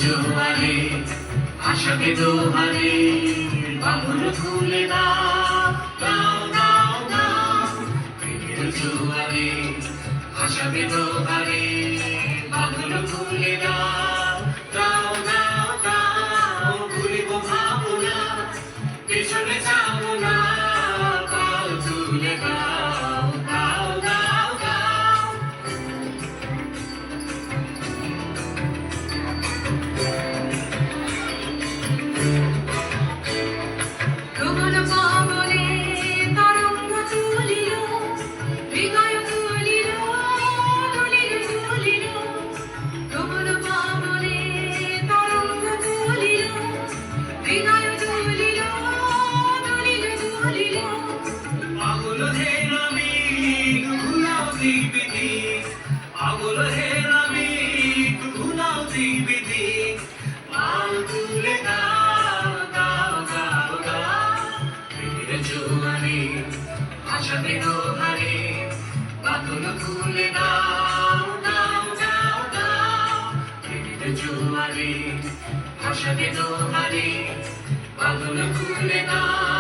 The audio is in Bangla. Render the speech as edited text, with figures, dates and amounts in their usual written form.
জোয়ারে ভাসাবে দোহারে বাঁধন খুলে দাও দাও দাও দাও প্রেমের জোয়ারে ভাসাবে দোহারে বাঁধন খুলে দাও দাও দাও দাও ভুলিব ভাবনা পেছনে যাবো না পাল তুলে দাও দাও দাও দাও প্রবল পবনে তরঙ্গ তুলিল হৃদয় তুলিল তুলিল তুলিল প্রবল পবনে তরঙ্গ তুলিল হৃদয় তুলিল তুলিল তুলিল পাগল হে নবী ঘুরাও দিবিদি পাগল হে নবী ঘুরাও দিবিদি পাল তুলে দাও দাও দাও দাও প্রেমের জোয়ারে ভাসাবে দোহারে বাঁধন খুলে দাও দাও দাও দাও প্রেমের জোয়ারে ভাসাবে দোহারে বাঁধন খুলে দাও